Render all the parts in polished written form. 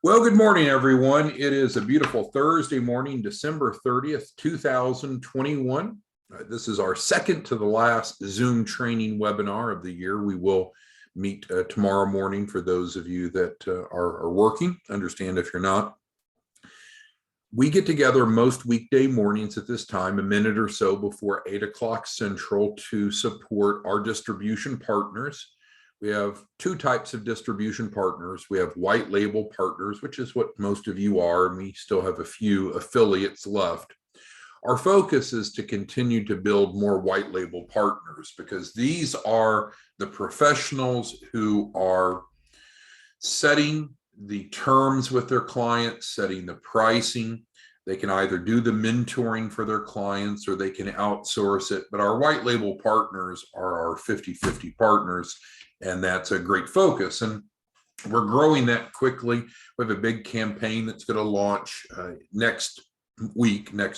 Well, good morning, everyone. It is a beautiful Thursday morning, December 30th, 2021. This is our second to the last Zoom training webinar of the year. We will meet tomorrow morning for those of you that are working. Understand if you're not. We get together most weekday mornings at this time, a minute or so before 8 o'clock Central, to support our distribution partners. We have two types of distribution partners. We have white label partners, which is what most of you are, and we still have a few affiliates left. Our focus is to continue to build more white label partners because these are the professionals who are setting the terms with their clients, setting the pricing. They can either do the mentoring for their clients or they can outsource it. But our white label partners are our 50-50 partners, and that's a great focus. And we're growing that quickly. We have a big campaign that's going to launch next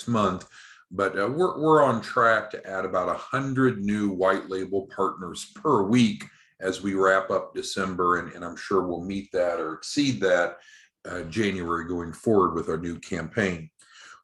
month. But we're on track to add about 100 new white label partners per week as we wrap up December, and I'm sure we'll meet that or exceed that January going forward with our new campaign.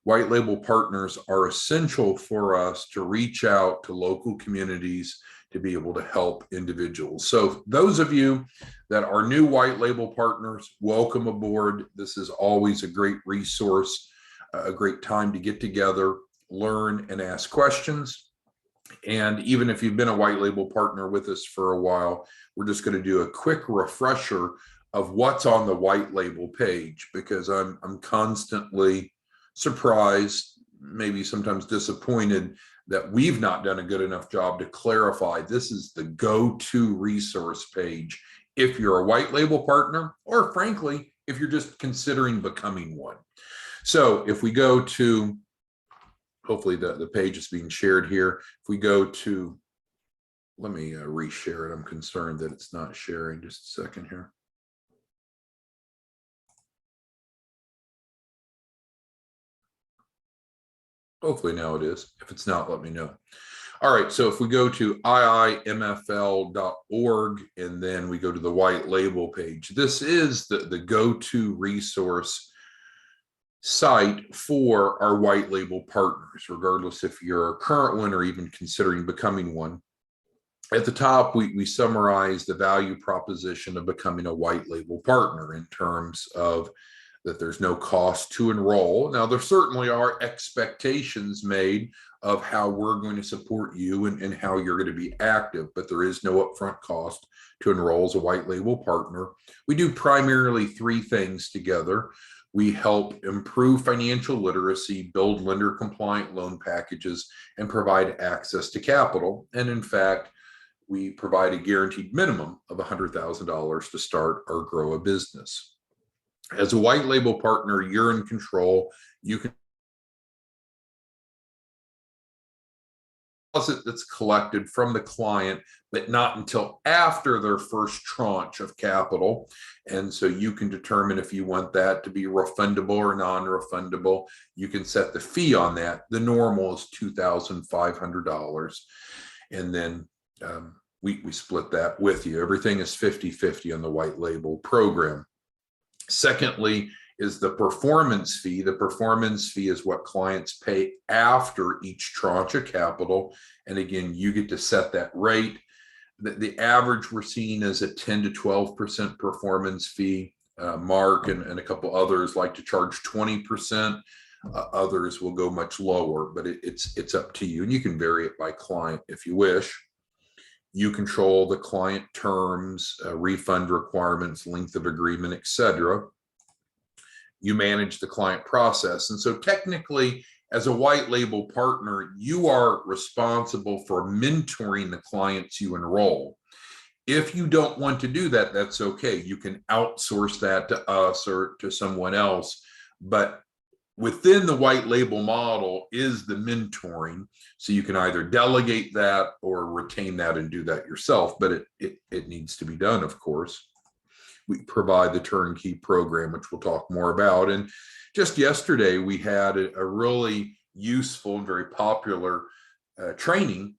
White label partners are essential for us to reach out to local communities to be able to help individuals. So those of you that are new white label partners, welcome aboard. This is always a great resource, a great time to get together, learn, and ask questions. And even if you've been a white label partner with us for a while, we're just going to do a quick refresher of what's on the white label page, because I'm constantly surprised, maybe sometimes disappointed, that we've not done a good enough job to clarify this is the go-to resource page if you're a white label partner, or frankly, if you're just considering becoming one. So if we go to, hopefully the page is being shared here. If we go to, let me reshare it. I'm concerned that it's not sharing. Just a second here. Hopefully now it is. If it's not, let me know. All right, so if we go to iimfl.org and then we go to the white label page, this is the go-to resource site for our white label partners, regardless if you're a current one or even considering becoming one. At the top, we summarize the value proposition of becoming a white label partner in terms of that there's no cost to enroll. Now, there certainly are expectations made of how we're going to support you and how you're going to be active, but there is no upfront cost to enroll as a white label partner. We do primarily three things together. We help improve financial literacy, build lender compliant loan packages, and provide access to capital. And in fact, we provide a guaranteed minimum of $100,000 to start or grow a business. As a white label partner, you're in control. You can deposit that's collected from the client, but not until after their first tranche of capital. And so you can determine if you want that to be refundable or non-refundable. You can set the fee on that. The normal is $2,500. And then we split that with you. Everything is 50-50 on the white label program. Secondly is the performance fee. The performance fee is what clients pay after each tranche of capital. And again, you get to set that rate. The average we're seeing is a 10 to 12% performance fee. Mark and a couple others like to charge 20%. Others will go much lower, but it's up to you. And you can vary it by client if you wish. You control the client terms, refund requirements, length of agreement, etc. You manage the client process. And so technically, as a white label partner, you are responsible for mentoring the clients you enroll. If you don't want to do that, that's okay. You can outsource that to us or to someone else. But within the white label model is the mentoring. So you can either delegate that or retain that and do that yourself, but it needs to be done, of course. We provide the turnkey program, which we'll talk more about. And just yesterday, we had a really useful and very popular training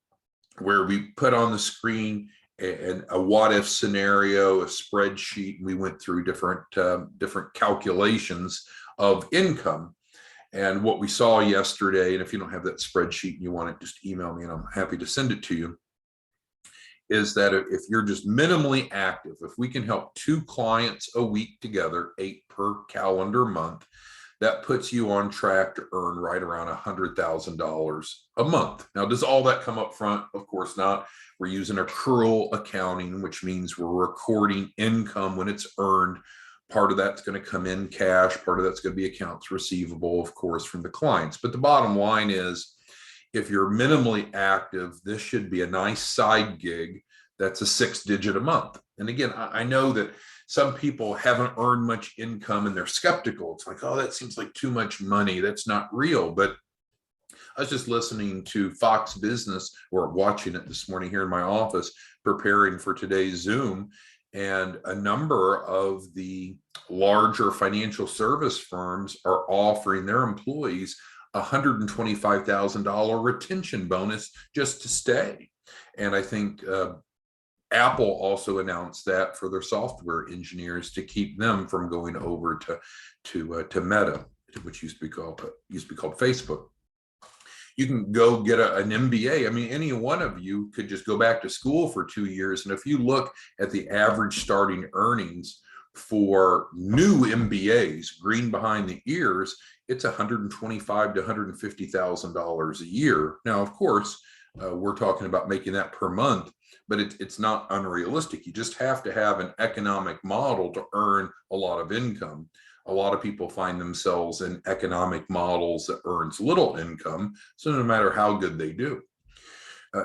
where we put on the screen and a what if scenario, a spreadsheet. We went through different calculations of income. And what we saw yesterday, and if you don't have that spreadsheet and you want it, just email me and I'm happy to send it to you, is that if you're just minimally active, if we can help 2 clients a week together, 8 per calendar month, that puts you on track to earn right around $100,000 a month. Now, does all that come up front? Of course not. We're using accrual accounting, which means we're recording income when it's earned. Part of that's going to come in cash. Part of that's going to be accounts receivable, of course, from the clients. But the bottom line is, if you're minimally active, this should be a nice side gig that's a 6-digit a month. And again, I know that some people haven't earned much income and they're skeptical. It's like, oh, that seems like too much money. That's not real. But I was just listening to Fox Business, or watching it this morning here in my office, preparing for today's Zoom. And a number of the larger financial service firms are offering their employees $125,000 retention bonus just to stay. And I think Apple also announced that for their software engineers to keep them from going over to Meta, which used to be called Facebook. You can go get an MBA. I mean, any one of you could just go back to school for 2 years. And if you look at the average starting earnings for new MBAs, green behind the ears, it's $125,000 to $150,000 a year. Now, of course, we're talking about making that per month, but it's not unrealistic. You just have to have an economic model to earn a lot of income. A lot of people find themselves in economic models that earns little income, so no matter how good they do.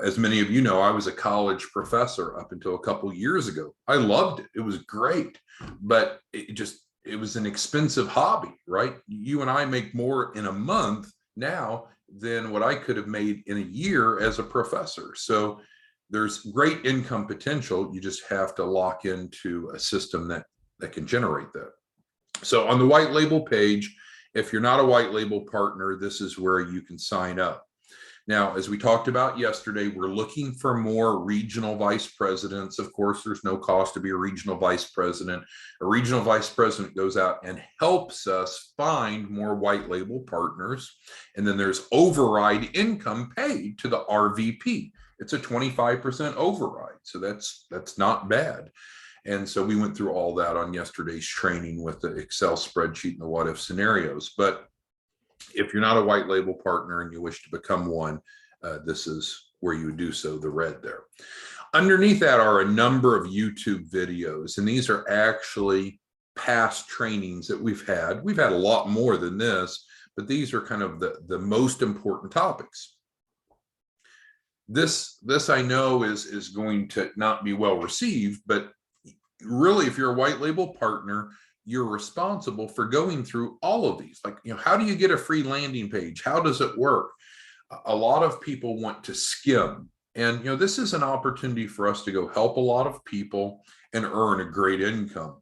As many of you know, I was a college professor up until a couple years ago. I loved it. It was great, but it was an expensive hobby, right? You and I make more in a month now than what I could have made in a year as a professor. So there's great income potential. You just have to lock into a system that can generate that. So on the white label page, if you're not a white label partner, this is where you can sign up. Now, as we talked about yesterday, we're looking for more regional vice presidents. Of course, there's no cost to be a regional vice president. A regional vice president goes out and helps us find more white label partners. And then there's override income paid to the RVP. It's a 25% override. So that's not bad. And so we went through all that on yesterday's training with the Excel spreadsheet and the what if scenarios. But if you're not a white label partner and you wish to become one, this is where you do so, the red there. Underneath that are a number of YouTube videos, and these are actually past trainings that we've had. We've had a lot more than this, but these are kind of the most important topics. This I know is going to not be well received, but really, if you're a white label partner, you're responsible for going through all of these. Like, how do you get a free landing page? How does it work? A lot of people want to skim. And, this is an opportunity for us to go help a lot of people and earn a great income.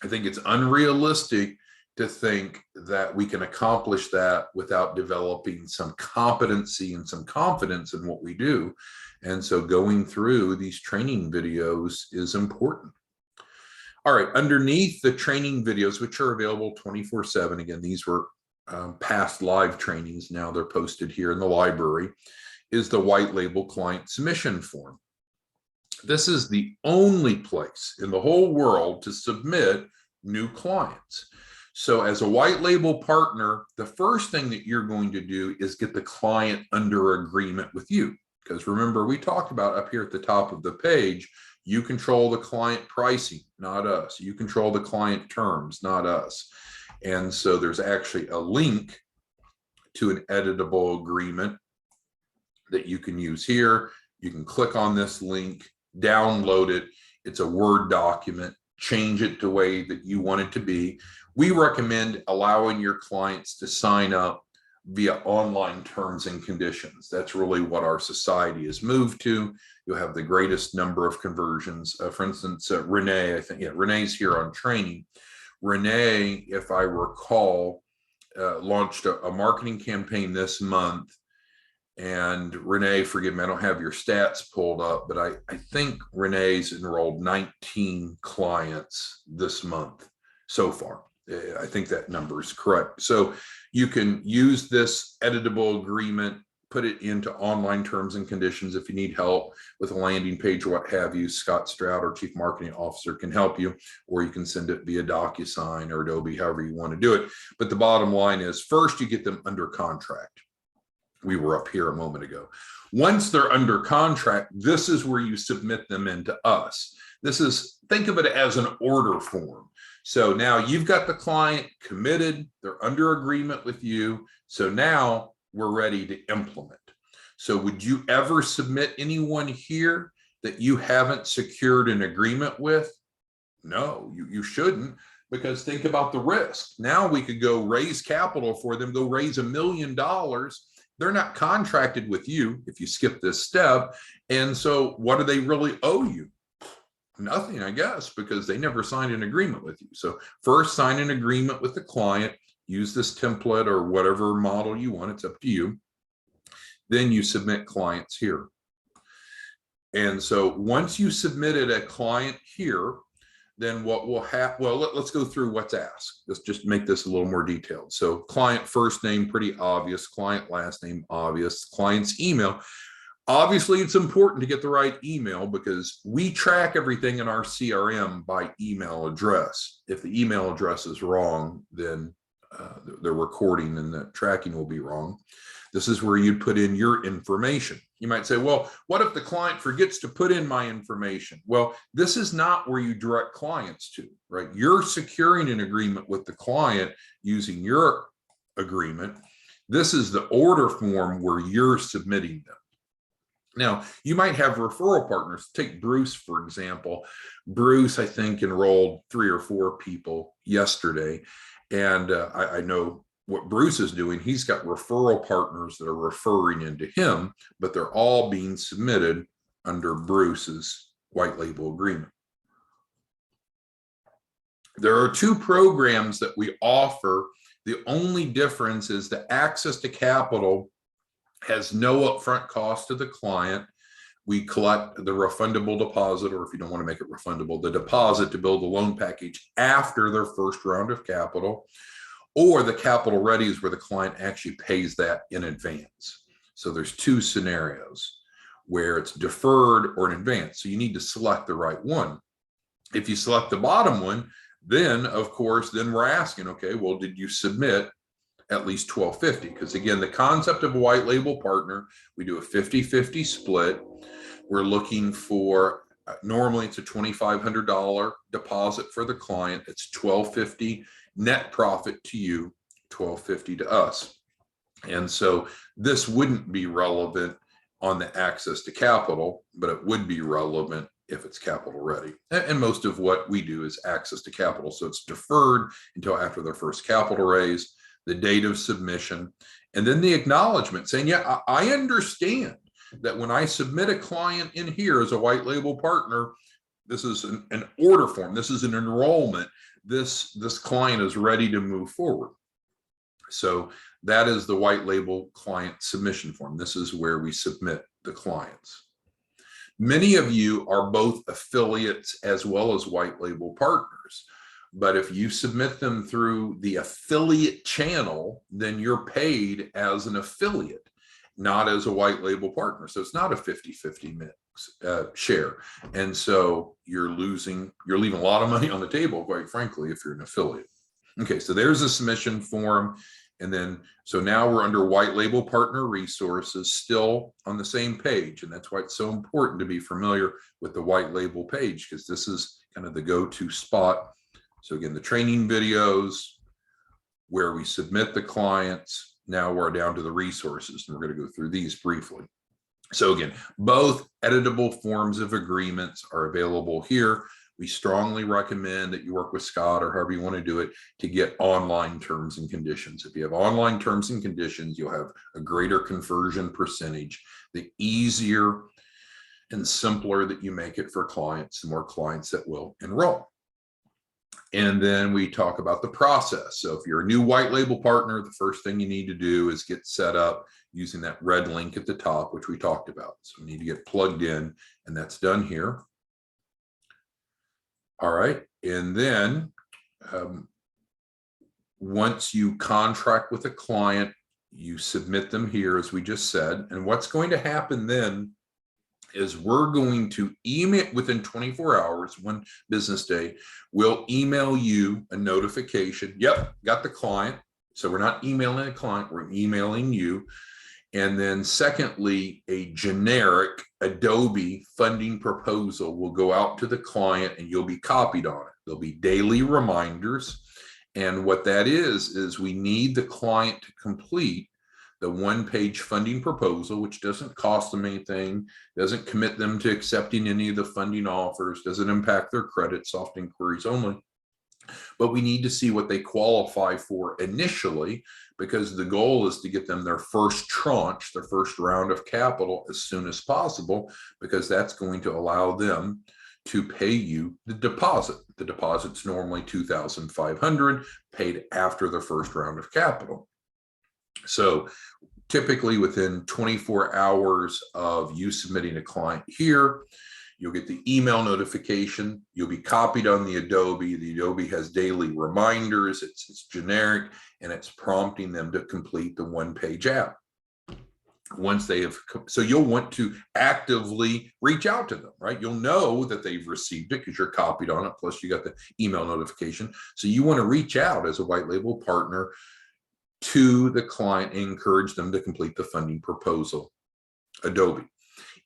I think it's unrealistic to think that we can accomplish that without developing some competency and some confidence in what we do. And so going through these training videos is important. All right, underneath the training videos, which are available 24/7, again, these were past live trainings, now they're posted here in the library, is the white label client submission form. This is the only place in the whole world to submit new clients. So as a white label partner, the first thing that you're going to do is get the client under agreement with you. Because remember, we talked about up here at the top of the page, you control the client pricing, not us. You control the client terms, not us. And so there's actually a link to an editable agreement that you can use here. You can click on this link, download it. It's a Word document, change it the way that you want it to be. We recommend allowing your clients to sign up via online terms and conditions. That's really what our society has moved to. You'll have the greatest number of conversions. For instance, Renee, Renee's here on training. Renee, if I recall, launched a marketing campaign this month And Renee, forgive me, I don't have your stats pulled up, but I think Renee's enrolled 19 clients this month so far. I think that number is correct. So you can use this editable agreement, put it into online terms and conditions. If you need help with a landing page or what have you, Scott Stroud, our Chief Marketing Officer, can help you, or you can send it via DocuSign or Adobe, however you want to do it. But the bottom line is, first you get them under contract. We were up here a moment ago. Once they're under contract, this is where you submit them into us. This is, think of it as an order form. So now you've got the client committed, they're under agreement with you. So now we're ready to implement. So would you ever submit anyone here that you haven't secured an agreement with? No, you shouldn't, because think about the risk. Now we could go raise capital for them, go raise $1 million. They're not contracted with you if you skip this step. And so what do they really owe you? Nothing, I guess, because they never signed an agreement with you. So first, sign an agreement with the client, use this template or whatever model you want, it's up to you. Then you submit clients here. And so once you submitted a client here, then what will happen, well, let's go through what's asked. Let's just make this a little more detailed. So client first name, pretty obvious. Client last name, obvious. Client's email. Obviously, it's important to get the right email because we track everything in our CRM by email address. If the email address is wrong, then the recording and the tracking will be wrong. This is where you'd put in your information. You might say, well, what if the client forgets to put in my information? Well, this is not where you direct clients to, right? You're securing an agreement with the client using your agreement. This is the order form where you're submitting them. Now, you might have referral partners. Take Bruce, for example. Bruce, I think, enrolled 3 or 4 people yesterday. And I know what Bruce is doing. He's got referral partners that are referring into him, but they're all being submitted under Bruce's white label agreement. There are 2 programs that we offer. The only difference is the access to capital has no upfront cost to the client. We collect the refundable deposit, or if you don't want to make it refundable, the deposit to build the loan package after their first round of capital, or the capital ready is where the client actually pays that in advance. So there's 2 scenarios where it's deferred or in advance. So you need to select the right one. If you select the bottom one, then of course, then we're asking, okay, well, did you submit at least $1,250? Because again, the concept of a white label partner, we do a 50-50 split. We're looking for, normally it's a $2,500 deposit for the client. It's $1,250 net profit to you, $1,250 to us. And so this wouldn't be relevant on the access to capital, but it would be relevant if it's capital ready. And most of what we do is access to capital. So it's deferred until after their first capital raise, the date of submission, and then the acknowledgement saying, yeah, I understand that when I submit a client in here as a white label partner, this is an order form, this is an enrollment, this client is ready to move forward. So that is the white label client submission form. This is where we submit the clients. Many of you are both affiliates as well as white label partners. But if you submit them through the affiliate channel, then you're paid as an affiliate, not as a white label partner. So it's not a 50-50 mix share. And so you're leaving a lot of money on the table, quite frankly, if you're an affiliate. Okay, so there's a submission form. And then, so now we're under white label partner resources, still on the same page. And that's why it's so important to be familiar with the white label page, because this is kind of the go-to spot. So again, the training videos where we submit the clients. Now we're down to the resources, and we're going to go through these briefly. So again, both editable forms of agreements are available here. We strongly recommend that you work with Scott or however you want to do it to get online terms and conditions. If you have online terms and conditions, you'll have a greater conversion percentage. The easier and simpler that you make it for clients, the more clients that will enroll. And then we talk about the process. So if you're a new white label partner, the first thing you need to do is get set up using that red link at the top, which we talked about. So we need to get plugged in, and that's done here. All right. And then once you contract with a client, you submit them here, as we just said. And what's going to happen then is we're going to email within 24 hours, 1 business day, we'll email you a notification. Yep, got the client. So we're not emailing a client, we're emailing you. And then secondly, a generic Adobe funding proposal will go out to the client and you'll be copied on it. There'll be daily reminders. And what that is we need the client to complete the 1-page funding proposal, which doesn't cost them anything, doesn't commit them to accepting any of the funding offers, doesn't impact their credit, soft inquiries only. But we need to see what they qualify for initially, because the goal is to get them their first tranche, their first round of capital as soon as possible, because that's going to allow them to pay you the deposit. The deposit's normally $2,500, paid after the first round of capital. So typically within 24 hours of you submitting a client here, you'll get the email notification. You'll be copied on the Adobe. The Adobe has daily reminders. It's generic, and it's prompting them to complete the 1-page app. Once they have, so you'll want to actively reach out to them, right? You'll know that they've received it because you're copied on it. Plus you got the email notification. So you want to reach out as a white label partner to the client and encourage them to complete the funding proposal, Adobe.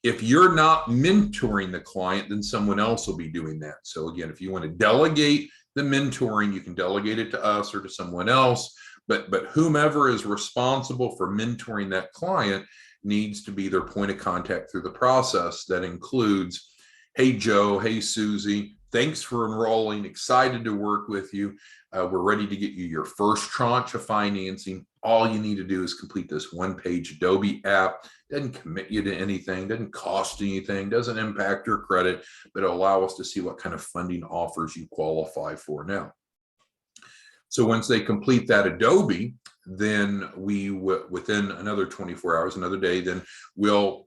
If you're not mentoring the client, then someone else will be doing that. So again, if you want to delegate the mentoring, you can delegate it to us or to someone else, but whomever is responsible for mentoring that client needs to be their point of contact through the process. That includes, hey, Joe, hey, Susie, thanks for enrolling, excited to work with you. We're ready to get you your first tranche of financing. All you need to do is complete this 1-page Adobe app. Doesn't commit you to anything, doesn't cost anything, doesn't impact your credit, but it'll allow us to see what kind of funding offers you qualify for now. So once they complete that Adobe, then we, within another 24 hours, another day, then we'll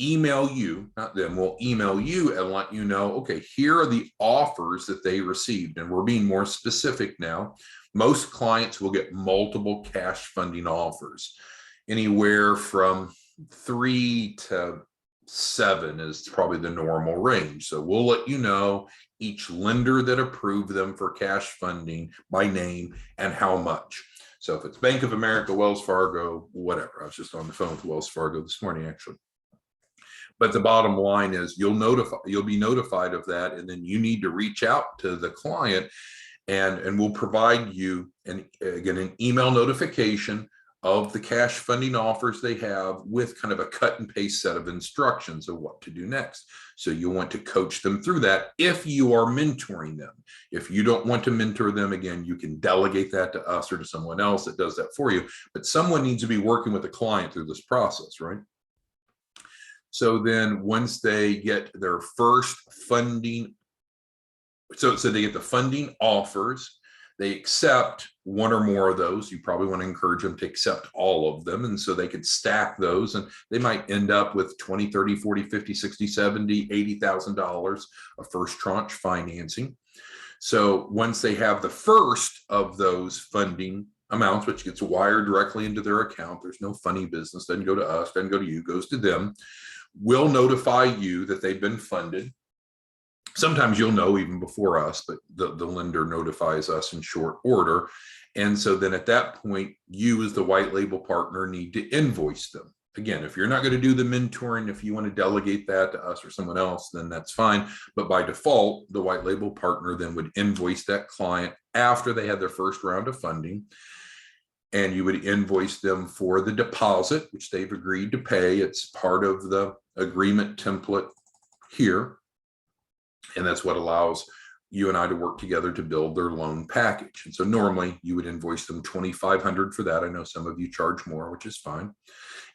email you, not them, we'll email you and let you know, okay, here are the offers that they received. And we're being more specific now. Most clients will get multiple cash funding offers, anywhere from 3 to 7 is probably the normal range. So we'll let you know each lender that approved them for cash funding by name and how much. So if it's Bank of America, Wells Fargo, whatever. I was just on the phone with Wells Fargo this morning, actually. But the bottom line is you'll be notified of that, and then you need to reach out to the client, and we'll provide you an email notification of the cash funding offers they have with kind of a cut and paste set of instructions of what to do next. So you want to coach them through that if you are mentoring them. If you don't want to mentor them, again, you can delegate that to us or to someone else that does that for you. But someone needs to be working with the client through this process, right? So then once they get their first funding, so they get the funding offers, they accept one or more of those. You probably want to encourage them to accept all of them. And so they could stack those, and they might end up with 20, 30, 40, 50, 60, 70, $80,000 of first tranche financing. So once they have the first of those funding amounts, which gets wired directly into their account, there's no funny business, doesn't go to us, doesn't go to you, goes to them. We'll notify you that they've been funded. Sometimes you'll know even before us, but the lender notifies us in short order. And so then at that point, you as the white label partner need to invoice them. Again, if you're not going to do the mentoring, if you want to delegate that to us or someone else, then that's fine. But by default, the white label partner then would invoice that client after they had their first round of funding. And you would invoice them for the deposit, which they've agreed to pay. It's part of the agreement template here. And that's what allows you and I to work together to build their loan package. And so normally you would invoice them $2,500 for that. I know some of you charge more, which is fine.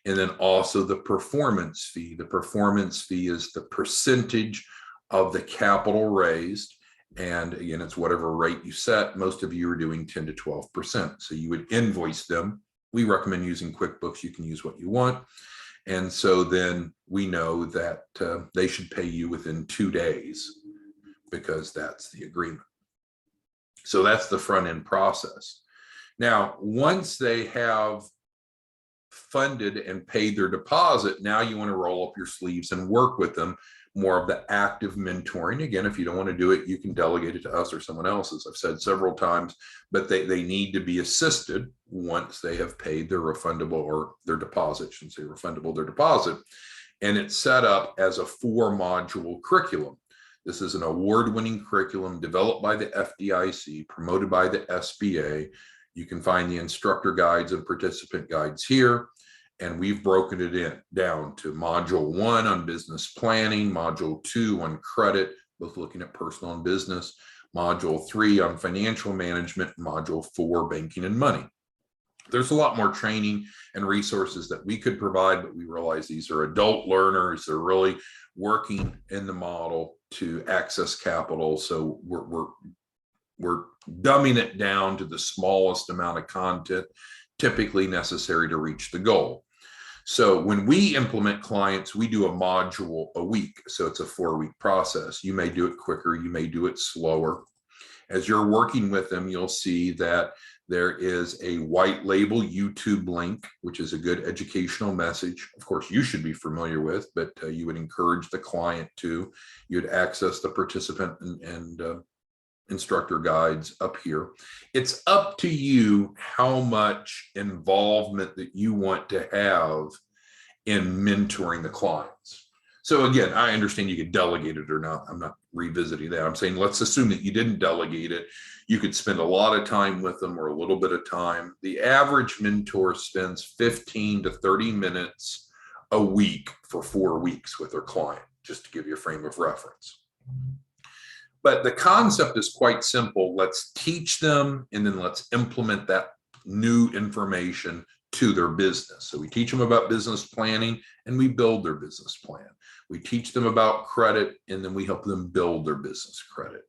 And then also the performance fee. The performance fee is the percentage of the capital raised. And again, it's whatever rate you set. Most of you are doing 10 to 12%. So you would invoice them. We recommend using QuickBooks. You can use what you want. And so then we know that they should pay you within 2 days because that's the agreement. So that's the front end process. Now, once they have funded and paid their deposit, now you want to roll up your sleeves and work with them, more of the active mentoring. Again, if you don't want to do it, you can delegate it to us or someone else, as I've said several times, but they need to be assisted once they have paid their refundable or their deposit, I shouldn't say refundable, their deposit. And it's set up as a 4-module curriculum. This is an award-winning curriculum developed by the FDIC, promoted by the SBA. You can find the instructor guides and participant guides here. And we've broken it down to module 1 on business planning, module 2 on credit, both looking at personal and business, module 3 on financial management, module 4, banking and money. There's a lot more training and resources that we could provide, but we realize these are adult learners. They're really working in the model to access capital. So we're dumbing it down to the smallest amount of content typically necessary to reach the goal. So when we implement clients, we do a module a week. So it's a 4-week process. You may do it quicker, you may do it slower. As you're working with them, you'll see that there is a white label YouTube link, which is a good educational message. Of course, you should be familiar with, but you would encourage the client to. You'd access the participant and instructor guides up here. It's up to you how much involvement that you want to have in mentoring the clients. So again, I understand you could delegate it or not. I'm not revisiting that. I'm saying, let's assume that you didn't delegate it. You could spend a lot of time with them or a little bit of time. The average mentor spends 15 to 30 minutes a week for 4 weeks with their client, just to give you a frame of reference. But the concept is quite simple. Let's teach them, and then let's implement that new information to their business. So we teach them about business planning, and we build their business plan. We teach them about credit, and then we help them build their business credit.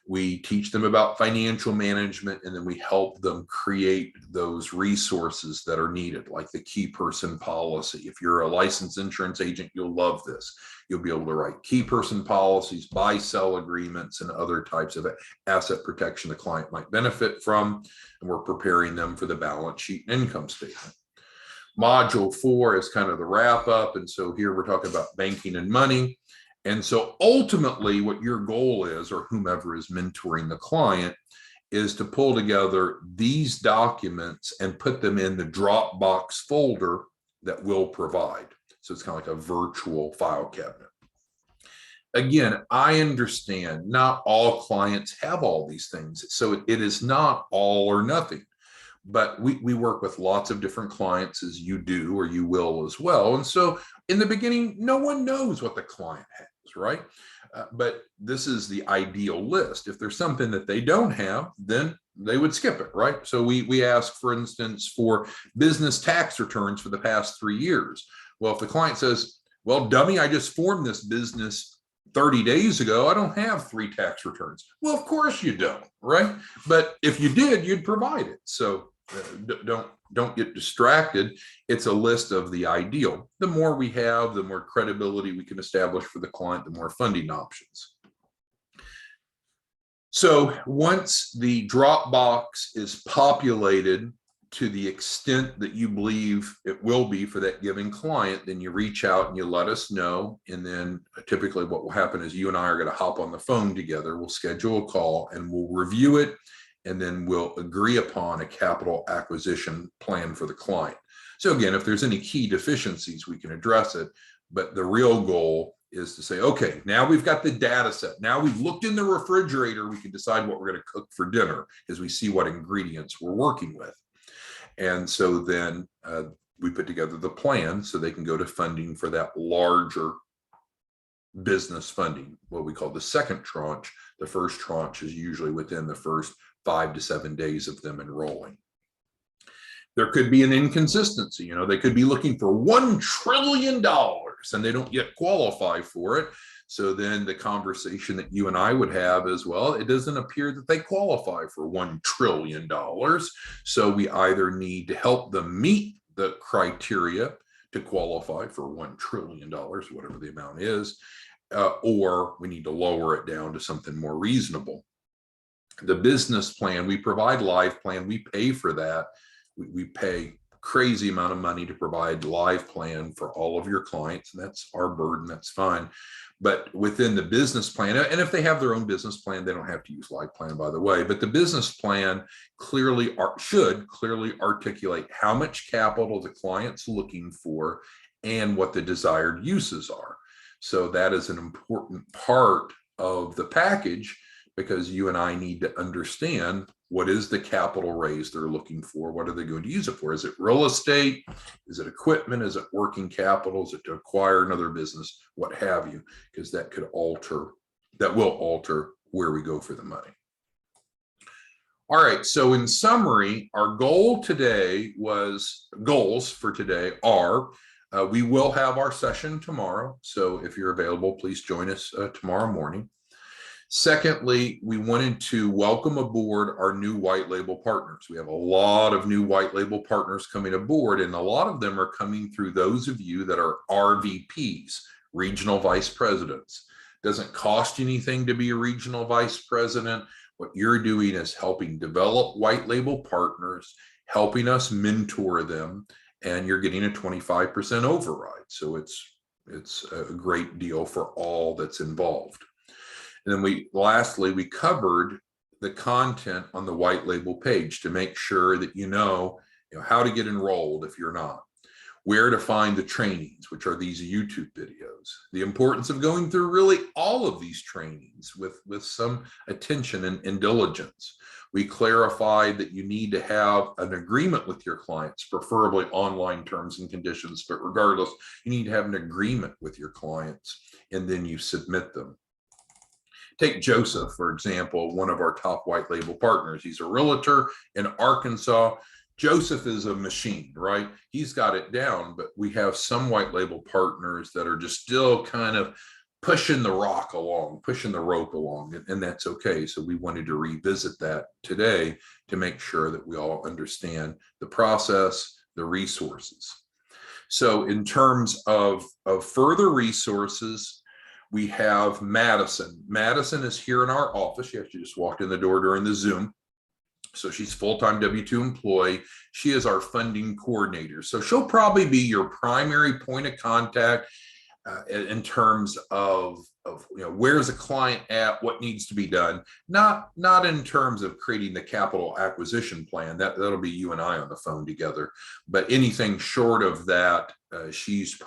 We teach them about financial management, and then we help them create those resources that are needed, like the key person policy. If you're a licensed insurance agent, you'll love this. You'll be able to write key person policies, buy-sell agreements, and other types of asset protection the client might benefit from. And we're preparing them for the balance sheet and income statement. Module 4 is kind of the wrap up. And so here we're talking about banking and money. And so ultimately what your goal is, or whomever is mentoring the client, is to pull together these documents and put them in the Dropbox folder that we'll provide. So it's kind of like a virtual file cabinet. Again, I understand not all clients have all these things. So it is not all or nothing. But we work with lots of different clients, as you do or you will as well. And so in the beginning, no one knows what the client has, right? But this is the ideal list. If there's something that they don't have, then they would skip it, right? So we ask, for instance, for business tax returns for the past 3 years. Well, if the client says, well, dummy, I just formed this business 30 days ago, I don't have 3 tax returns. Well, of course you don't, right? But if you did, you'd provide it. So don't get distracted. It's a list of the ideal. The more we have, the more credibility we can establish for the client, the more funding options. So once the Dropbox is populated to the extent that you believe it will be for that given client, then you reach out and you let us know. And then typically what will happen is you and I are going to hop on the phone together. We'll schedule a call and we'll review it. And then we'll agree upon a capital acquisition plan for the client. So again, if there's any key deficiencies, we can address it. But the real goal is to say, okay, now we've got the data set. Now we've looked in the refrigerator. We can decide what we're going to cook for dinner as we see what ingredients we're working with. And so then we put together the plan so they can go to funding for that larger business funding, what we call the second tranche. The first tranche is usually within the first 5 to 7 days of them enrolling. There could be an inconsistency. You know, they could be looking for $1 trillion and they don't yet qualify for it. So then the conversation that you and I would have is, well, it doesn't appear that they qualify for $1 trillion. So we either need to help them meet the criteria to qualify for $1 trillion, whatever the amount is, or we need to lower it down to something more reasonable. The business plan, we provide live plan, we pay for that. We pay crazy amount of money to provide live plan for all of your clients, and that's our burden, that's fine. But within the business plan, and if they have their own business plan, they don't have to use live plan, by the way, but the business plan should clearly articulate how much capital the client's looking for and what the desired uses are. So that is an important part of the package, because you and I need to understand what is the capital raise they're looking for. What are they going to use it for? Is it real estate? Is it equipment? Is it working capital? Is it to acquire another business? What have you? Because that will alter where we go for the money. All right, so in summary, our goals for today are, we will have our session tomorrow. So if you're available, please join us tomorrow morning. Secondly, we wanted to welcome aboard our new white label partners. We have a lot of new white label partners coming aboard, and a lot of them are coming through those of you that are RVPs, regional vice presidents. Doesn't cost you anything to be a regional vice president. What you're doing is helping develop white label partners, helping us mentor them, and you're getting a 25% override. So it's a great deal for all that's involved. And then lastly, we covered the content on the white label page to make sure that you know how to get enrolled if you're not, where to find the trainings, which are these YouTube videos, the importance of going through really all of these trainings with some attention and diligence. We clarified that you need to have an agreement with your clients, preferably online terms and conditions, but regardless, you need to have an agreement with your clients, and then you submit them. Take Joseph, for example, one of our top white label partners. He's a realtor in Arkansas. Joseph is a machine, right? He's got it down, but we have some white label partners that are just still kind of pushing the rope along, and that's okay. So we wanted to revisit that today to make sure that we all understand the process, the resources. So in terms of further resources, we have Madison. Madison is here in our office. She actually just walked in the door during the Zoom. So she's full-time W-2 employee. She is our funding coordinator. So she'll probably be your primary point of contact in terms of where's a client at, what needs to be done, not in terms of creating the capital acquisition plan. That'll be you and I on the phone together. But anything short of that, she's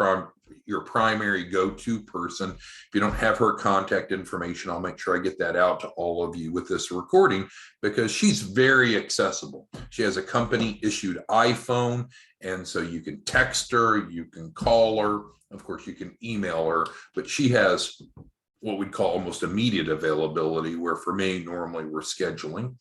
your primary go-to person. If you don't have her contact information, I'll make sure I get that out to all of you with this recording, because she's very accessible. She has a company issued iPhone, and so you can text her, you can call her, of course you can email her, but she has what we'd call almost immediate availability, where for me, normally we're scheduling.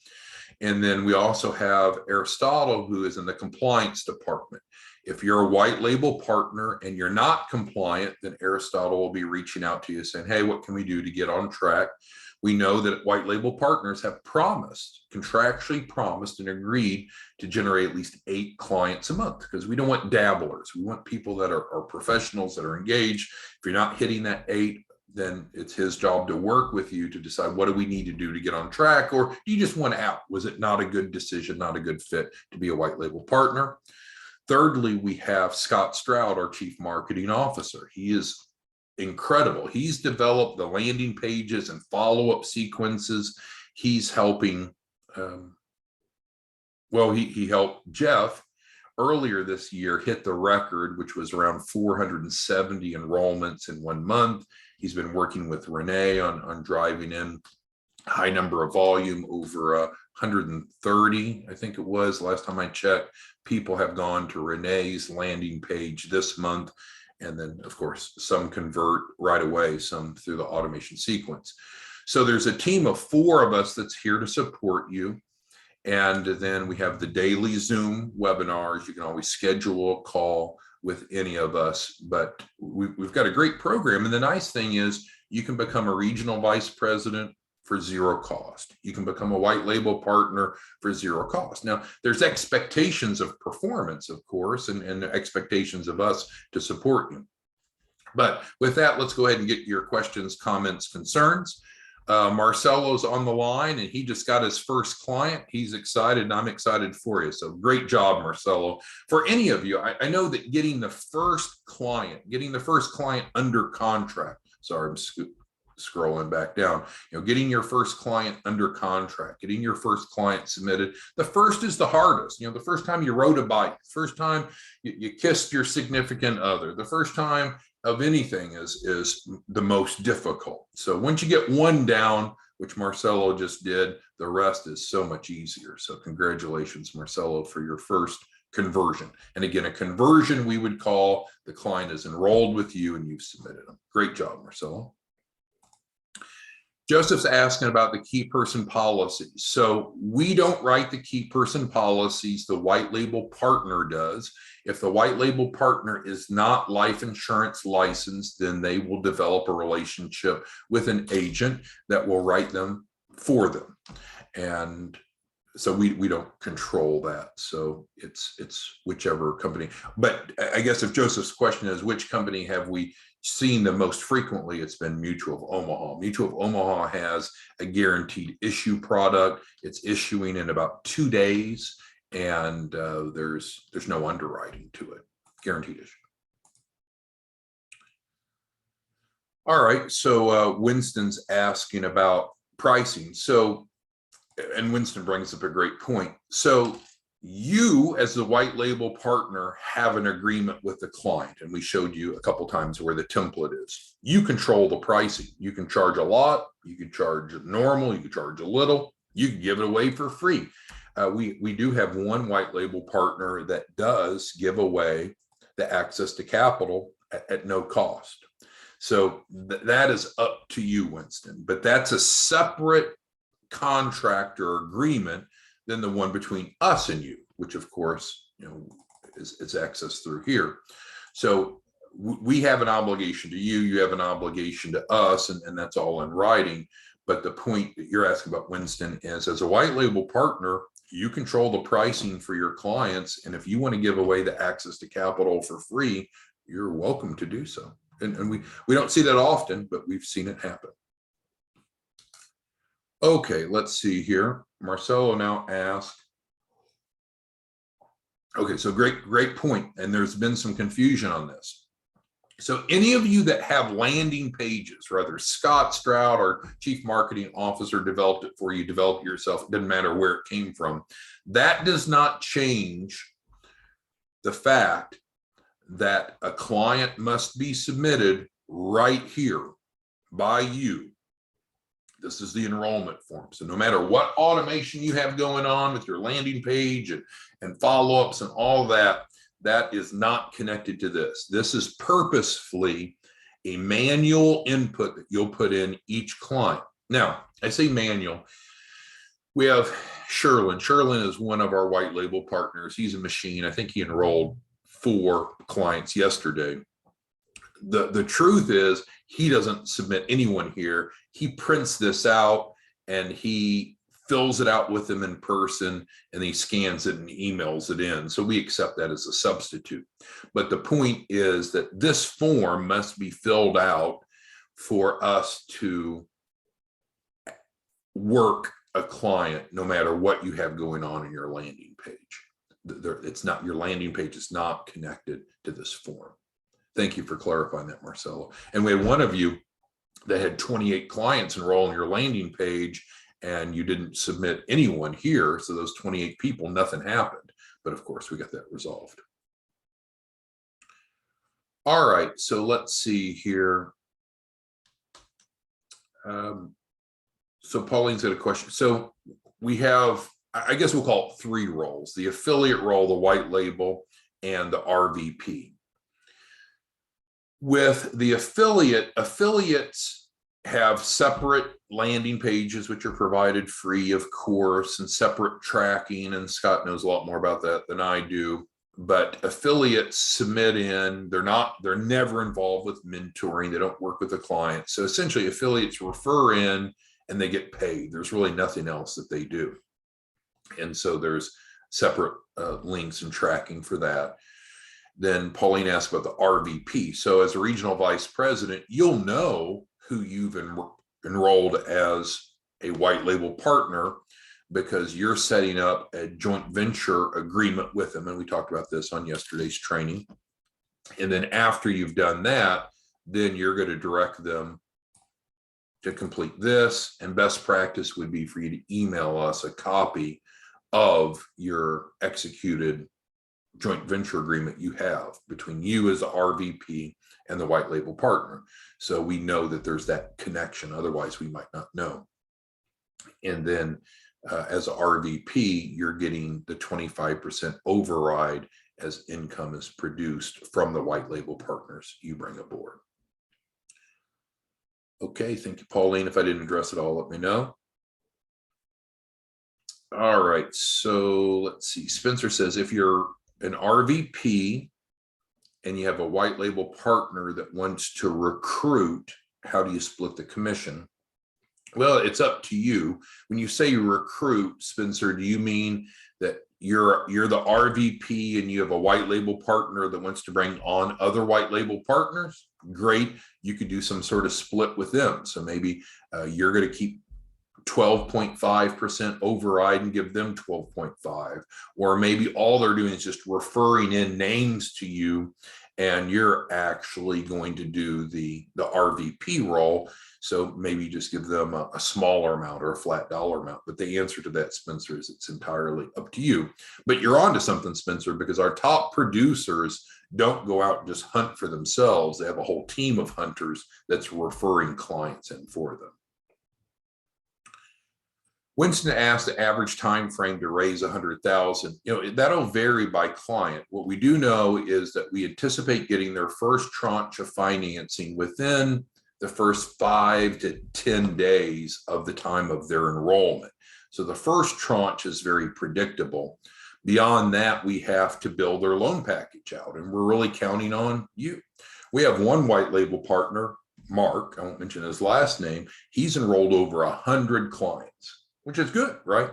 And then we also have Aristotle, who is in the compliance department. If you're a white label partner and you're not compliant, then Aristotle will be reaching out to you saying, hey, what can we do to get on track? We know that white label partners have contractually promised and agreed to generate at least 8 clients a month, because we don't want dabblers. We want people that are professionals, that are engaged. If you're not hitting that 8, then it's his job to work with you to decide, what do we need to do to get on track? Or do you just want out? Was it not a good decision, not a good fit to be a white label partner? Thirdly, we have Scott Stroud, our Chief Marketing Officer. He is incredible. He's developed the landing pages and follow-up sequences. He's helping, he helped Jeff earlier this year hit the record, which was around 470 enrollments in 1 month. He's been working with Renee on driving in high number of volume, over 130, I think it was, last time I checked, people have gone to Renee's landing page this month. And then, of course, some convert right away, some through the automation sequence. So there's a team of 4 of us that's here to support you. And then we have the daily Zoom webinars. You can always schedule a call with any of us, but we've got a great program. And the nice thing is You can become a regional vice president for zero cost. You can become a white label partner for zero cost. Now, there's expectations of performance, of course, and expectations of us to support you. But with that, let's go ahead and get your questions, comments, concerns. Marcelo's on the line, and he just got his first client. He's excited, and I'm excited for you. So great job, Marcelo. For any of you, I know that getting the first client under contract, sorry, I'm scrolling back down, getting your first client under contract, getting your first client submitted. The first is the hardest. The first time you rode a bike, the first time you kissed your significant other, the first time of anything is the most difficult. So once you get one down, which Marcelo just did, the rest is so much easier. So congratulations, Marcelo, for your first conversion. And again, a conversion we would call the client is enrolled with you and you've submitted them. Great job, Marcelo. Joseph's asking about the key person policies. So we don't write the key person policies, the white label partner does. If the white label partner is not life insurance licensed, then they will develop a relationship with an agent that will write them for them. And so we don't control that. So it's whichever company. But I guess if Joseph's question is which company have we seen the most frequently, it's been Mutual of Omaha. Mutual of Omaha has a guaranteed issue product. It's issuing in about 2 days, and there's no underwriting to it. Guaranteed issue. All right, so Winston's asking about pricing. So, and Winston brings up a great point. So you as the white label partner have an agreement with the client, and we showed you a couple times where the template is. You control the pricing. You can charge a lot, you can charge normal, you can charge a little, you can give it away for free. We do have one white label partner that does give away the access to capital at no cost. So that is up to you, Winston, but that's a separate contract or agreement than the one between us and you, which of course, is access through here. So we have an obligation to you, you have an obligation to us, and that's all in writing. But the point that you're asking about, Winston, is as a white label partner, you control the pricing for your clients. And if you want to give away the access to capital for free, you're welcome to do so. And we don't see that often, but we've seen it happen. Okay, let's see here. Marcelo now asked, okay, so great point. And there's been some confusion on this. So any of you that have landing pages, whether Scott Stroud, our chief marketing officer, developed it for you, developed it yourself, it doesn't matter where it came from. That does not change the fact that a client must be submitted right here by you. This is the enrollment form. So no matter what automation you have going on with your landing page and follow-ups and all that, that is not connected to this. This is purposefully a manual input that you'll put in each client. Now, I say manual. We have Sherlin. Sherlin is one of our white label partners. He's a machine. I think he enrolled 4 clients yesterday. The truth is he doesn't submit anyone here. He prints this out and he fills it out with them in person, and he scans it and emails it in. So we accept that as a substitute. But the point is that this form must be filled out for us to work a client, no matter what you have going on in your landing page. It's not, your landing page is not connected to this form. Thank you for clarifying that, Marcelo. And we had one of you that had 28 clients enroll in your landing page, and you didn't submit anyone here. So those 28 people, nothing happened. But of course, we got that resolved. All right, so let's see here. So Pauline's got a question. So we have, I guess we'll call it 3 roles: the affiliate role, the white label, and the RVP. With the affiliates have separate landing pages, which are provided free, of course, and separate tracking. And Scott knows a lot more about that than I do. but affiliates submit in, they're never involved with mentoring. They don't work with the client. So essentially affiliates refer in and they get paid. There's really nothing else that they do. And so there's separate links and tracking for that. Then Pauline asked about the RVP. So as a regional vice president, you'll know who you've enrolled as a white label partner because you're setting up a joint venture agreement with them. And we talked about this on yesterday's training. And then after you've done that, then you're going to direct them to complete this. And best practice would be for you to email us a copy of your executed joint venture agreement you have between you as the RVP and the white label partner. So we know that there's that connection. Otherwise, we might not know. And then as a RVP, you're getting the 25% override as income is produced from the white label partners you bring aboard. Okay, thank you, Pauline. If I didn't address it all, let me know. All right, so let's see. Spencer says, if you're an RVP and you have a white label partner that wants to recruit, how do you split the commission? Well, it's up to you. When you say recruit, Spencer, do you mean that you're the RVP and you have a white label partner that wants to bring on other white label partners? Great. You could do some sort of split with them. So maybe you're going to keep 12.5% override and give them 12.5, or maybe all they're doing is just referring in names to you and you're actually going to do the RVP role. So maybe you just give them a smaller amount or a flat dollar amount. But the answer to that, Spencer, is it's entirely up to you. But you're onto something, Spencer, because our top producers don't go out and just hunt for themselves. They have a whole team of hunters that's referring clients in for them. Winston asked the average time frame to raise 100,000. That'll vary by client. What we do know is that we anticipate getting their first tranche of financing within the first 5 to 10 days of the time of their enrollment. So the first tranche is very predictable. Beyond that, we have to build their loan package out, and we're really counting on you. We have one white label partner, Mark, I won't mention his last name. He's enrolled over 100 clients, which is good, right?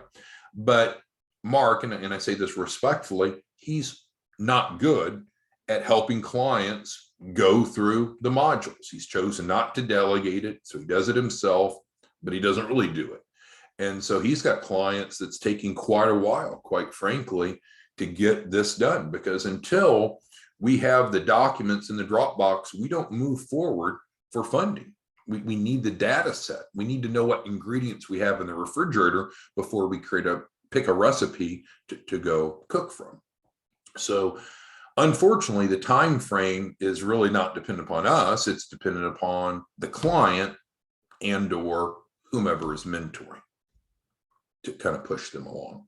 But Mark, and I say this respectfully, he's not good at helping clients go through the modules. He's chosen not to delegate it, so he does it himself, but he doesn't really do it. And so he's got clients that's taking quite a while, quite frankly, to get this done, because until we have the documents in the Dropbox, we don't move forward for funding. We need the data set. We need to know what ingredients we have in the refrigerator before we pick a recipe to go cook from. So unfortunately, the time frame is really not dependent upon us. It's dependent upon the client and or whomever is mentoring to kind of push them along.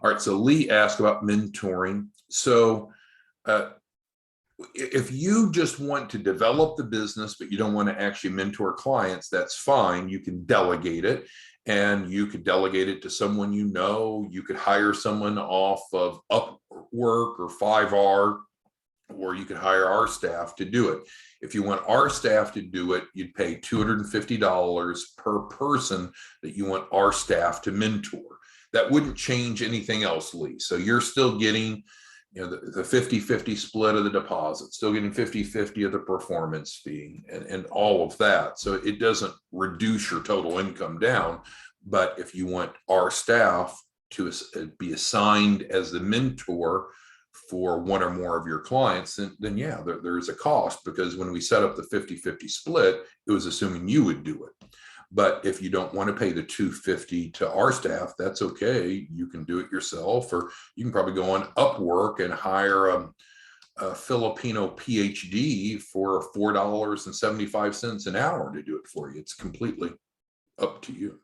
All right, so Lee asked about mentoring. So if you just want to develop the business, but you don't want to actually mentor clients, that's fine. You can delegate it, and you could delegate it to someone you know. You could hire someone off of Upwork or 5R, or you could hire our staff to do it. If you want our staff to do it, you'd pay $250 per person that you want our staff to mentor. That wouldn't change anything else, Lee. So you're still getting the 50-50 split of the deposit, still getting 50-50 of the performance fee and all of that. So it doesn't reduce your total income down. But if you want our staff to be assigned as the mentor for one or more of your clients, then yeah, there's a cost, because when we set up the 50-50 split, it was assuming you would do it. But if you don't want to pay the $250 to our staff, that's okay. You can do it yourself, or you can probably go on Upwork and hire a Filipino PhD for $4.75 an hour to do it for you. It's completely up to you.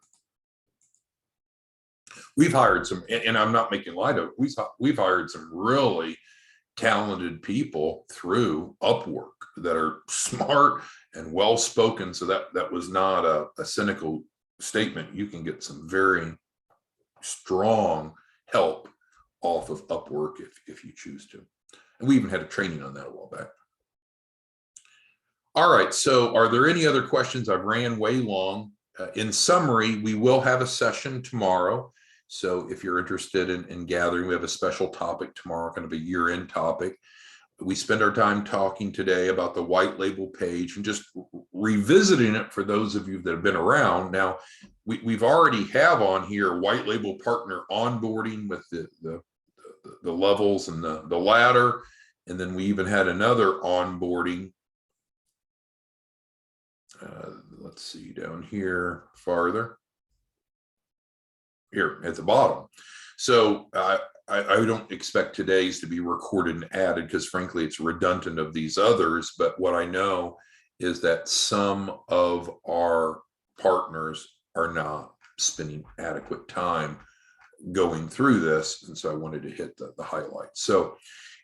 We've hired some, and I'm not making light of it, we've hired some really talented people through Upwork that are smart and well-spoken. So that was not a cynical statement. You can get some very strong help off of Upwork if you choose to. And we even had a training on that a while back. All right, so are there any other questions? I've ran way long. In summary, we will have a session tomorrow. So if you're interested in gathering, we have a special topic tomorrow, kind of a year-end topic. We spend our time talking today about the white label page and just revisiting it for those of you that have been around. Now, we've already have on here white label partner onboarding with the levels and the ladder. And then we even had another onboarding. Let's see down here farther. Here at the bottom. So I don't expect today's to be recorded and added because frankly, it's redundant of these others. But what I know is that some of our partners are not spending adequate time going through this. And so I wanted to hit the highlights. So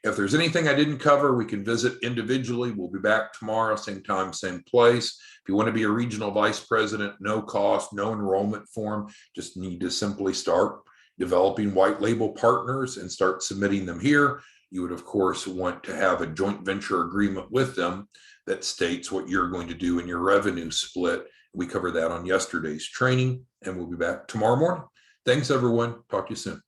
if there's anything I didn't cover, we can visit individually. We'll be back tomorrow, same time, same place. If you want to be a regional vice president, no cost, no enrollment form, just need to simply start developing white label partners and start submitting them here. You would, of course, want to have a joint venture agreement with them that states what you're going to do in your revenue split. We covered that on yesterday's training, and we'll be back tomorrow morning. Thanks, everyone. Talk to you soon.